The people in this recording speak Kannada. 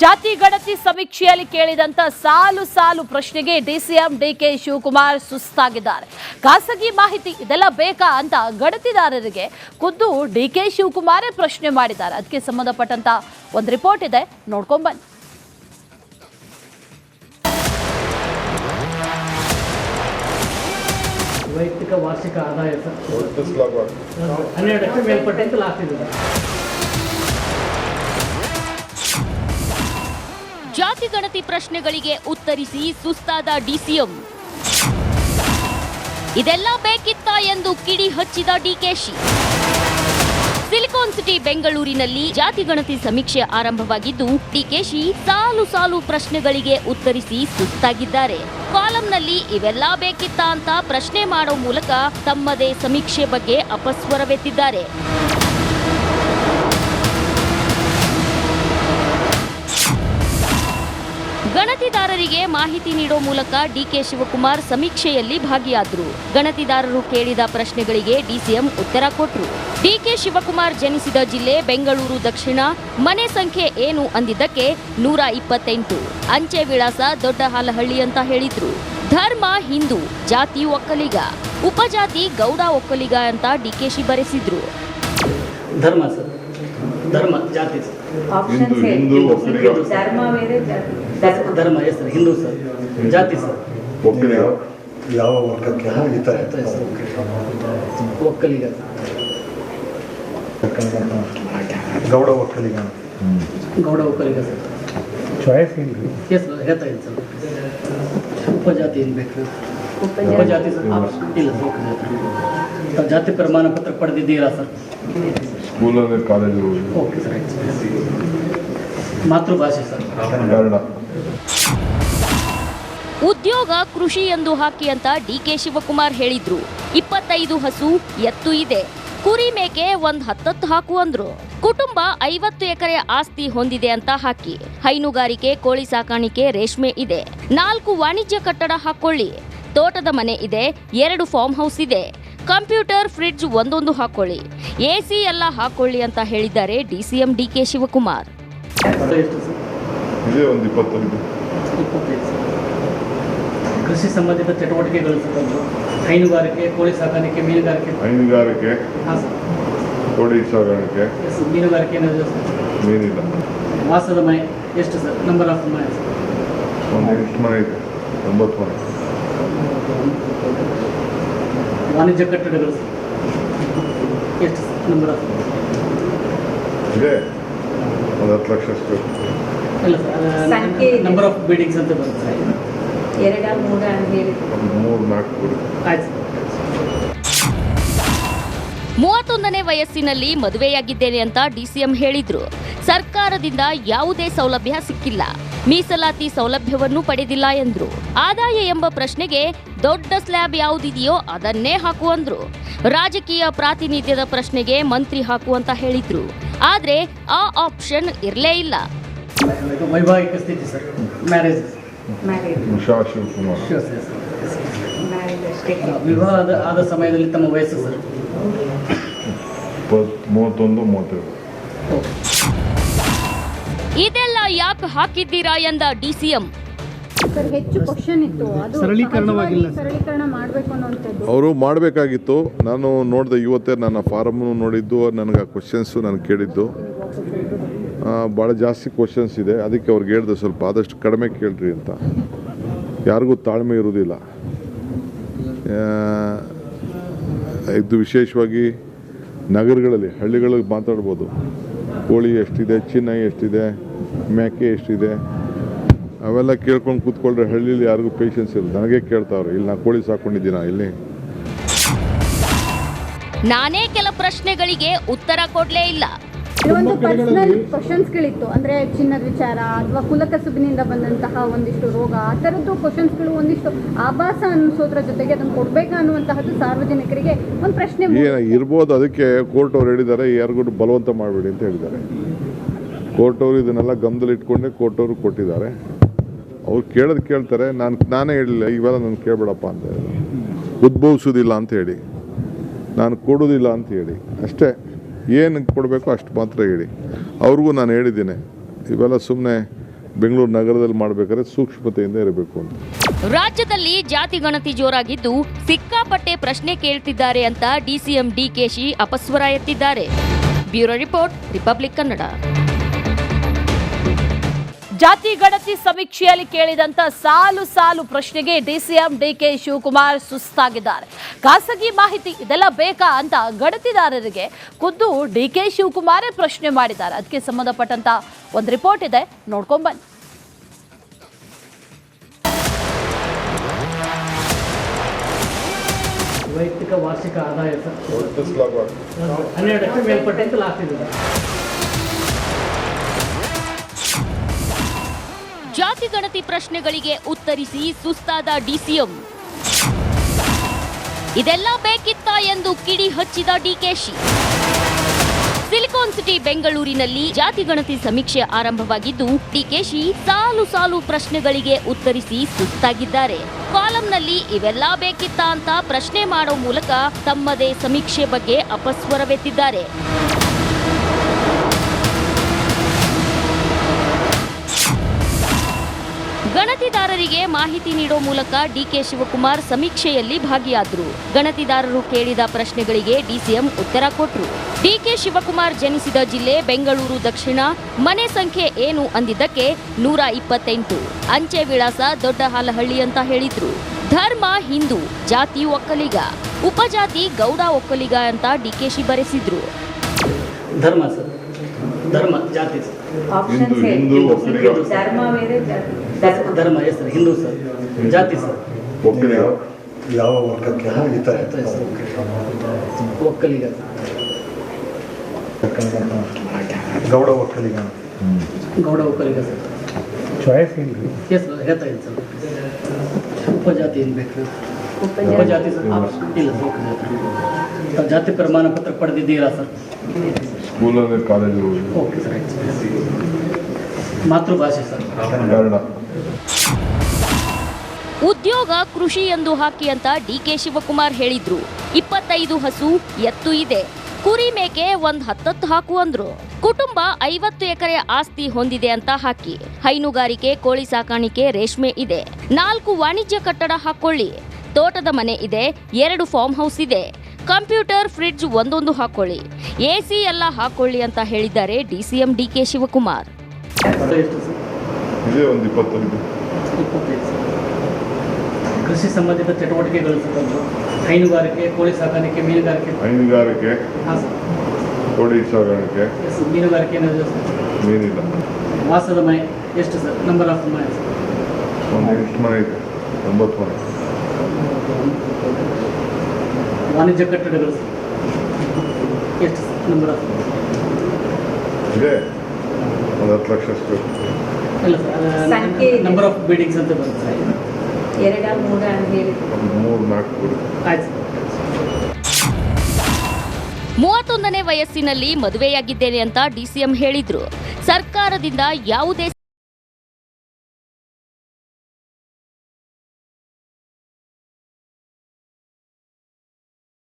ಜಾತಿ ಗಣತಿ ಸಮೀಕ್ಷೆಯಲ್ಲಿ ಕೇಳಿದಂತ ಸಾಲು ಸಾಲು ಪ್ರಶ್ನೆಗೆ ಡಿಸಿಎಂ ಡಿಕೆ ಶಿವಕುಮಾರ್ ಸುಸ್ತಾಗಿದ್ದಾರೆ. ಖಾಸಗಿ ಮಾಹಿತಿ ಇದೆಲ್ಲ ಬೇಕಾ ಅಂತ ಗಣತಿದಾರರಿಗೆ ಖುದ್ದು ಡಿಕೆ ಶಿವಕುಮಾರೇ ಪ್ರಶ್ನೆ ಮಾಡಿದ್ದಾರೆ. ಅದಕ್ಕೆ ಸಂಬಂಧಪಟ್ಟಂತ ಒಂದು ರಿಪೋರ್ಟ್ ಇದೆ, ನೋಡ್ಕೊಂಡ್ ಬನ್ನಿ. ವೈಯಕ್ತಿಕ ವಾರ್ಷಿಕ ಆದಾಯ 12 ಮೇಲ್ಪಟ್ಟಂತೆ ಲಾಸ್ಟ್ ಇದೆ. ಜಾತಿ ಗಣತಿ ಪ್ರಶ್ನೆಗಳಿಗೆ ಉತ್ತರಿಸಿ ಸುಸ್ತಾದ ಡಿಸಿಎಂ. ಇದೆಲ್ಲ ಬೇಕಿತ್ತಾ ಎಂದು ಕಿಡಿ ಹಚ್ಚಿದ ಡಿಕೆಶಿ. ಸಿಲಿಕಾನ್ ಸಿಟಿ ಬೆಂಗಳೂರಿನಲ್ಲಿ ಜಾತಿ ಗಣತಿ ಸಮೀಕ್ಷೆ ಆರಂಭವಾಗಿದ್ದು, ಡಿಕೆಶಿ ಸಾಲು ಸಾಲು ಪ್ರಶ್ನೆಗಳಿಗೆ ಉತ್ತರಿಸಿ ಸುಸ್ತಾಗಿದ್ದಾರೆ. ಕಾಲಂನಲ್ಲಿ ಇವೆಲ್ಲ ಬೇಕಿತ್ತಾ ಅಂತ ಪ್ರಶ್ನೆ ಮಾಡೋ ಮೂಲಕ ತಮ್ಮದೇ ಸಮೀಕ್ಷೆ ಬಗ್ಗೆ ಅಪಸ್ವರವೆತ್ತಿದ್ದಾರೆ. ಗಣತಿದಾರರಿಗೆ ಮಾಹಿತಿ ನೀಡೋ ಮೂಲಕ ಡಿಕೆ ಶಿವಕುಮಾರ್ ಸಮೀಕ್ಷೆಯಲ್ಲಿ ಭಾಗಿಯಾದರು. ಗಣತಿದಾರರು ಕೇಳಿದ ಪ್ರಶ್ನೆಗಳಿಗೆ ಡಿಸಿಎಂ ಉತ್ತರ ಕೊಟ್ಟರು. ಡಿಕೆ ಶಿವಕುಮಾರ್ ಜನಿಸಿದ ಜಿಲ್ಲೆ ಬೆಂಗಳೂರು ದಕ್ಷಿಣ, ಮನೆ ಸಂಖ್ಯೆ ಏನು ಅಂದಿದ್ದಕ್ಕೆ 128, ಅಂಚೆ ವಿಳಾಸ ದೊಡ್ಡಹಾಲಹಳ್ಳಿ ಅಂತ ಹೇಳಿದ್ರು. ಧರ್ಮ ಹಿಂದೂ, ಜಾತಿ ಒಕ್ಕಲಿಗ, ಉಪಜಾತಿ ಗೌಡ ಒಕ್ಕಲಿಗ ಅಂತ ಡಿಕೆಶಿ ಬರೆಸಿದ್ರು. ಧರ್ಮ ಸರ್, ಧರ್ಮ ಜಾತಿ ಸರ್, ಧರ್ಮ ಹೆಸರು ಹಿಂದೂ ಸರ್, ಜಾತಿ ಸರ್ ಯಾವ ವರ್ಗಕ್ಕೆ Vokkaliga, Gowda Vokkaliga, Gowda Vokkaliga sir. Choice yes ಹೇಳ್ತಾ ಇದ್ದೀನಿ ಸರ್. ಉಪಜಾತಿ ಏನು ಬೇಕು? ಉಪಜಾತಿ ಸರ್ ಇಲ್ಲ ಸರ್, ಉಪಜಾತಿ ಜಾತಿ ಪ್ರಮಾಣ ಪತ್ರ ಪಡೆದಿದ್ದೀರಾ ಸರ್? ಸ್ಕೂಲಲ್ಲಿ ಕಾಲೇಜು. Okay sir. ಮಾತೃಭಾಷೆ ಸರ್ ಕನ್ನಡ. ಉದ್ಯೋಗ ಕೃಷಿ ಎಂದು ಹಾಕಿ ಅಂತ ಡಿಕೆ ಶಿವಕುಮಾರ್ ಹೇಳಿದ್ರು. 25 ಹಸು ಎತ್ತು ಇದೆ, ಕುರಿ ಮೇಕೆ 10 ಹಾಕು ಅಂದ್ರು. ಕುಟುಂಬ 50 ಎಕರೆ ಆಸ್ತಿ ಹೊಂದಿದೆ ಅಂತ ಹಾಕಿ. ಹೈನುಗಾರಿಕೆ, ಕೋಳಿ ಸಾಕಾಣಿಕೆ, ರೇಷ್ಮೆ ಇದೆ. 4 ವಾಣಿಜ್ಯ ಕಟ್ಟಡ ಹಾಕೊಳ್ಳಿ. ತೋಟದ ಮನೆ ಇದೆ, 2 ಫಾರ್ಮ್ ಹೌಸ್ ಇದೆ. ಕಂಪ್ಯೂಟರ್, ಫ್ರಿಡ್ಜ್ ಒಂದೊಂದು ಹಾಕೊಳ್ಳಿ. ಎಸಿ ಎಲ್ಲ ಹಾಕೊಳ್ಳಿ ಅಂತ ಹೇಳಿದ್ದಾರೆ ಡಿಸಿಎಂ ಡಿಕೆ ಶಿವಕುಮಾರ್. ಇದೇ ಒಂದು 25. ಕೃಷಿ ಸಂಬಂಧಿತ ಚಟುವಟಿಕೆಗಳು ಸರ್, ಹೈನುಗಾರಿಕೆ, ಕೋಳಿ ಸಾಕಾಣಿಕೆ, ಮೀನುಗಾರಿಕೆ. ಹೈನುಗಾರಿಕೆ, ಹಾಂ ಸರ್. ಕೋಳಿ ಸಾಕಾಣಿಕೆ, ಮೀನುಗಾರಿಕೆ ಏನಿದೆ ಸರ್? ಮೀನಿಲ್ಲ. ವಾಸದ ಮನೆ ಎಷ್ಟು ಸರ್? ನಂಬರ್ ಆಫ್ ಮನೆ ಸರ್? ಒಂದು ಎಷ್ಟು ಮನೆ ಇದೆ? 90 ಮನೆ. ವಾಣಿಜ್ಯ ಕಟ್ಟಡಗಳು ಸರ್ ಎಷ್ಟು ಸರ್? ನಂಬರ್ ಆಫ್ ಇದೆ, ಒಂದು 10 ಲಕ್ಷ ಅಷ್ಟು. ಇಲ್ಲ ಸರ್, ನಂಬರ್ ಆಫ್ ಬಿಲ್ಡಿಂಗ್ಸ್ ಅಂತ ಬರುತ್ತೆ ಸರ್. 2 3 ಅಂತ ಹೇಳಿ 3-4 ಆಯ್ತು ಸರ್. 31ನೇ ವಯಸ್ಸಿನಲ್ಲಿ ಮದುವೆಯಾಗಿದ್ದೇನೆ ಅಂತ ಡಿಸಿಎಂ ಹೇಳಿದ್ರು. ಸರ್ಕಾರದಿಂದ ಯಾವುದೇ ಸೌಲಭ್ಯ ಸಿಕ್ಕಿಲ್ಲ, ಮೀಸಲಾತಿ ಸೌಲಭ್ಯವನ್ನು ಪಡೆದಿಲ್ಲ ಎಂದ್ರು. ಆದಾಯ ಎಂಬ ಪ್ರಶ್ನೆಗೆ ದೊಡ್ಡ ಸ್ಲ್ಯಾಬ್ ಯಾವುದಿದೆಯೋ ಅದನ್ನೇ ಹಾಕು ಅಂದ್ರು. ರಾಜಕೀಯ ಪ್ರಾತಿನಿಧ್ಯದ ಪ್ರಶ್ನೆಗೆ ಮಂತ್ರಿ ಹಾಕು ಅಂತ ಹೇಳಿದ್ರು. ಆದ್ರೆ ಆ ಆಪ್ಷನ್ ಇರಲೇ ಇಲ್ಲ. ವೈವಾಹಿಕ ಸ್ಥಿತಿ ಸರ್, ಮ್ಯಾರೇಜ್. ಉಷಾ ಶಿವಕುಮಾರ್. ವಿವಾಹ ಆದ ಸಮಯದಲ್ಲಿ ತಮ್ಮ ವಯಸ್ಸು ಸರ್? 31-32. ಇದೆಲ್ಲ ಯಾಕೆ ಹಾಕಿದ್ದೀರಾ ಎಂದ ಡಿಸಿಎಂ. ಹೆಚ್ಚು ಕ್ವಶನ್ ಇತ್ತು, ಅದು ಸರಳೀಕರಣ ಮಾಡಬೇಕು ಅನ್ನೋಂಥದ್ದು ಅವರು ಮಾಡಬೇಕಾಗಿತ್ತು. ನಾನು ನೋಡಿದೆ, ಇವತ್ತೇ ನನ್ನ ಫಾರಮ್ನು ನೋಡಿದ್ದು, ನನಗೆ ಆ ಕ್ವಶನ್ಸು ನಾನು ಕೇಳಿದ್ದು ಭಾಳ ಜಾಸ್ತಿ ಕ್ವಶನ್ಸ್ ಇದೆ. ಅದಕ್ಕೆ ಅವ್ರಿಗೆ ಹೇಳಿದೆ ಸ್ವಲ್ಪ ಆದಷ್ಟು ಕಡಿಮೆ ಕೇಳ್ರಿ ಅಂತ. ಯಾರಿಗೂ ತಾಳ್ಮೆ ಇರೋದಿಲ್ಲ. ಇದು ವಿಶೇಷವಾಗಿ ನಗರಗಳಲ್ಲಿ, ಹಳ್ಳಿಗಳಲ್ಲಿ ಮಾತಾಡ್ಬೋದು. ಕೋಳಿ ಎಷ್ಟಿದೆ, ಚಿನ್ನ ಎಷ್ಟಿದೆ, ಮೇಕೆ ಎಷ್ಟಿದೆ, ಅವೆಲ್ಲ ಕೇಳ್ಕೊಂಡು ಕೂತ್ಕೊಂಡ್ರೆ ಹಳ್ಳಿಲಿ ಯಾರಿಗೂ ಪೇಷನ್ಸ್ ಇಲ್ಲ. ನನಗೆ ಕೇಳ್ತಾವ್ರೆ, ಇಲ್ಲಿ ನಾನು ಕೋಳಿ ಸಾಕೊಂಡಿದ್ದೀನ ಇಲ್ಲಿ. ನಾನೇ ಕೆಲ ಪ್ರಶ್ನೆಗಳಿಗೆ ಉತ್ತರ ಕೊಡ್ಲೇ ಇಲ್ಲ. ಕೆಲವೊಂದು ಪರ್ಸನಲ್ ಕ್ವಶನ್ಸ್ಗಳಿತ್ತು, ಅಂದರೆ ಚಿನ್ನದ ವಿಚಾರ ಅಥವಾ ಕುಲಕಸುಬಿನಿಂದ ಬಂದಂತಹ ಒಂದಿಷ್ಟು ರೋಗ, ಆ ಥರದ್ದು ಕ್ವಶನ್ಸ್ಗಳು ಒಂದಿಷ್ಟು ಆಭಾಸ ಅನಿಸೋದ್ರ ಜೊತೆಗೆ ಅದನ್ನು ಕೊಡಬೇಕಾ ಅನ್ನುವಂತಹದ್ದು ಸಾರ್ವಜನಿಕರಿಗೆ ಒಂದು ಪ್ರಶ್ನೆ ಇರ್ಬೋದು. ಅದಕ್ಕೆ ಕೋರ್ಟ್ ಅವ್ರು ಹೇಳಿದ್ದಾರೆ, ಯಾರಿಗೂ ಬಲವಂತ ಮಾಡಬೇಡಿ ಅಂತ ಹೇಳಿದ್ದಾರೆ. ಕೋರ್ಟ್ ಅವರು ಇದನ್ನೆಲ್ಲ ಗಮನದಲ್ಲಿ ಇಟ್ಕೊಂಡೆ ಕೋರ್ಟ್ ಅವರು ಕೊಟ್ಟಿದ್ದಾರೆ. ಅವ್ರು ಕೇಳೋದು ಕೇಳ್ತಾರೆ, ನಾನೇ ಹೇಳಿಲ್ಲ ಇವೆಲ್ಲ ನಾನು ಕೇಳಬೇಡಪ್ಪ ಅಂತ ಹೇಳಿ, ಉದ್ಭವಿಸೋದಿಲ್ಲ ಅಂತ ಹೇಳಿ, ನಾನು ಕೊಡೋದಿಲ್ಲ ಅಂತ ಹೇಳಿ ಅಷ್ಟೇ. ಏನು ಕೊಡಬೇಕು ಅಷ್ಟು ಮಾತ್ರ ಹೇಳಿ. ಅವ್ರಿಗೂ ನಾನು ಹೇಳಿದ್ದೀನಿ, ಇವೆಲ್ಲ ಸುಮ್ಮನೆ ಬೆಂಗಳೂರು ನಗರದಲ್ಲಿ ಮಾಡಬೇಕಾದ್ರೆ ಸೂಕ್ಷ್ಮತೆಯಿಂದ ಇರಬೇಕು ಅಂತ. ರಾಜ್ಯದಲ್ಲಿ ಜಾತಿ ಗಣತಿ ಜೋರಾಗಿದ್ದು ಸಿಕ್ಕಾಪಟ್ಟೆ ಪ್ರಶ್ನೆ ಕೇಳ್ತಿದ್ದಾರೆ ಅಂತ ಡಿಸಿಎಂ ಡಿಕೆಶಿ ಅಪಸ್ವರ ಎತ್ತಿದ್ದಾರೆ. Bureau report, Republic Kannada. ಜಾತಿ ಗಣತಿ ಸಮೀಕ್ಷೆಯಲ್ಲಿ ಕೇಳಿದಂತ ಸಾಲು ಸಾಲು ಪ್ರಶ್ನೆಗೆ ಡಿಸಿಎಂ ಡಿಕೆ ಶಿವಕುಮಾರ್ ಸುಸ್ತಾಗಿದ್ದಾರೆ. ಖಾಸಗಿ ಮಾಹಿತಿ ಇದೆಲ್ಲ ಬೇಕಾ ಅಂತ ಗಣತಿದಾರರಿಗೆ ಖುದ್ದು ಡಿಕೆ ಶಿವಕುಮಾರೇ ಪ್ರಶ್ನೆ ಮಾಡಿದ್ದಾರೆ. ಅದಕ್ಕೆ ಸಂಬಂಧಪಟ್ಟಂತ ಒಂದು ರಿಪೋರ್ಟ್ ಇದೆ, ನೋಡ್ಕೊಂಡ್ಬನ್ನಿ. ವೈಯಕ್ತಿಕ ವಾರ್ಷಿಕ ಆದಾಯ ಸರ್ 12 ಮೇಲ್ಪಟ್ಟೆ ಅಂತ ಲಾಸ್ಟ್ ಇದೆ. ಜಾತಿ ಗಣತಿ ಪ್ರಶ್ನೆಗಳಿಗೆ ಉತ್ತರಿಸಿ ಸುಸ್ತಾದ ಡಿಸಿಎಂ. ಇದೆಲ್ಲ ಬೇಕಿತ್ತಾ ಎಂದು ಕಿಡಿ ಹಚ್ಚಿದ ಡಿಕೆಶಿ. ಸಿಲಿಕಾನ್ ಸಿಟಿ ಬೆಂಗಳೂರಿನಲ್ಲಿ ಜಾತಿ ಗಣತಿ ಸಮೀಕ್ಷೆ ಆರಂಭವಾಗಿದ್ದು ಡಿಕೆಶಿ ಸಾಲು ಸಾಲು ಪ್ರಶ್ನೆಗಳಿಗೆ ಉತ್ತರಿಸಿ ಸುಸ್ತಾಗಿದ್ದಾರೆ. ಕಾಲಂನಲ್ಲಿ ಇವೆಲ್ಲ ಬೇಕಿತ್ತಾ ಅಂತ ಪ್ರಶ್ನೆ ಮಾಡೋ ಮೂಲಕ ತಮ್ಮದೇ ಸಮೀಕ್ಷೆ ಬಗ್ಗೆ ಅಪಸ್ವರವೆತ್ತಿದ್ದಾರೆ. ಗಣತಿದಾರರಿಗೆ ಮಾಹಿತಿ ನೀಡೋ ಮೂಲಕ ಡಿಕೆ ಶಿವಕುಮಾರ್ ಸಮೀಕ್ಷೆಯಲ್ಲಿ ಭಾಗಿಯಾದರು. ಗಣತಿದಾರರು ಕೇಳಿದ ಪ್ರಶ್ನೆಗಳಿಗೆ ಡಿಸಿಎಂ ಉತ್ತರ ಕೊಟ್ಟರು. ಡಿಕೆ ಶಿವಕುಮಾರ್ ಜನಿಸಿದ ಜಿಲ್ಲೆ ಬೆಂಗಳೂರು ದಕ್ಷಿಣ, ಮನೆ ಸಂಖ್ಯೆ ಏನು ಅಂದಿದ್ದಕ್ಕೆ 128, ಅಂಚೆ ವಿಳಾಸ ದೊಡ್ಡಹಾಲಹಳ್ಳಿ ಅಂತ ಹೇಳಿದ್ರು. ಧರ್ಮ ಹಿಂದೂ, ಜಾತಿ ಒಕ್ಕಲಿಗ, ಉಪಜಾತಿ ಗೌಡ ಒಕ್ಕಲಿಗ ಅಂತ ಡಿಕೆಶಿ ಬರೆಸಿದ್ರು. ಧರ್ಮ ಸರ್, ಧರ್ಮ ಜಾತಿ ಸರ್, ಧರ್ಮ ಹೆಸರು ಹಿಂದೂ ಸರ್, ಜಾತಿ ಸರ್ ಯಾವ ವರ್ಗಕ್ಕೆ ಈ ಥರ ಒಕ್ಕಲಿಗ, ಗೌಡ ಒಕ್ಕಲಿಗ ಗೌಡ ಒಕ್ಕಲಿಗ ಸರ್. ಚಾಯ್ಸ್ ಏನು ಎಸ್ ಹೇಳ್ತಾ ಇದ್ದೀನಿ ಸರ್. ಉಪಜಾತಿ ಏನು ಬೇಕು? ಉಪಜಾತಿ ಸರ್ ಇಲ್ಲ ಸರ್, ಉಪಜಾತಿ. ಜಾತಿ ಪ್ರಮಾಣ ಪತ್ರ ಪಡೆದಿದ್ದೀರಾ ಸರ್? ಸ್ಕೂಲಲ್ಲಿ, ಕಾಲೇಜು. Okay sir. ಮಾತೃಭಾಷೆ ಸರ್ ಕನ್ನಡ. ಉದ್ಯೋಗ ಕೃಷಿ ಎಂದು ಹಾಕಿ ಅಂತ ಡಿಕೆ ಶಿವಕುಮಾರ್ ಹೇಳಿದ್ರು. 25 ಹಸು ಎತ್ತು ಇದೆ, ಕುರಿ ಮೇಕೆ 10 ಹಾಕು ಅಂದ್ರು. ಕುಟುಂಬ 50 ಎಕರೆ ಆಸ್ತಿ ಹೊಂದಿದೆ ಅಂತ ಹಾಕಿ. ಹೈನುಗಾರಿಕೆ, ಕೋಳಿ ಸಾಕಾಣಿಕೆ, ರೇಷ್ಮೆ ಇದೆ. 4 ವಾಣಿಜ್ಯ ಕಟ್ಟಡ ಹಾಕೊಳ್ಳಿ. ತೋಟದ ಮನೆ ಇದೆ, 2 ಫಾರ್ಮ್ ಹೌಸ್ ಇದೆ. ಕಂಪ್ಯೂಟರ್, ಫ್ರಿಡ್ಜ್ ಒಂದೊಂದು ಹಾಕೊಳ್ಳಿ. AC ಎಲ್ಲ ಹಾಕೊಳ್ಳಿ ಅಂತ ಹೇಳಿದ್ದಾರೆ ಡಿಸಿಎಂ ಡಿಕೆ ಶಿವಕುಮಾರ್. ಎಷ್ಟು ಸರ್? ಇದೇ ಒಂದು 25. ಕೃಷಿ ಸಂಬಂಧಿತ ಚಟುವಟಿಕೆಗಳು ಸರ್, ಹೈನುಗಾರಿಕೆ, ಕೋಳಿ ಸಾಕಾಣಿಕೆ, ಮೀನುಗಾರಿಕೆ. ಹೈನುಗಾರಿಕೆ, ಹಾಂ ಸರ್. ಕೋಳಿ ಸಾಗಾಣಿಕೆ, ಎಸ್, ಮೀನುಗಾರಿಕೆ ಏನಿದೆ ಸರ್? ಮೀನಿಲ್ಲ. ವಾಸದ ಮನೆ ಎಷ್ಟು ಸರ್? ನಂಬರ್ ಆಫ್ ಮನೆ ಸರ್? ಒಂದು ಎಷ್ಟು ಮನೆ ಇದೆ? 90 ಮನೆ. ವಾಣಿಜ್ಯ ಕಟ್ಟಡಗಳು ಸರ್ ಎಷ್ಟು ಸರ್? ನಂಬರ್ ಆಫ್ ಇದೆ, ಒಂದು 10 ಲಕ್ಷ ಅಷ್ಟು. ಇಲ್ಲ ಸರ್, ನಂಬರ್ ಆಫ್ ಬಿಲ್ಡಿಂಗ್ಸ್ ಅಂತ ಬರುತ್ತೆ ಸರ್. 2, 3 ಅಂತ ಹೇಳಿ 3-4 ಆಯ್ತು ಸರ್. 31ನೇ ವಯಸ್ಸಿನಲ್ಲಿ ಮದುವೆಯಾಗಿದ್ದೇನೆ ಅಂತ ಡಿಸಿಎಂ ಹೇಳಿದ್ರು. ಸರ್ಕಾರದಿಂದ ಯಾವುದೇ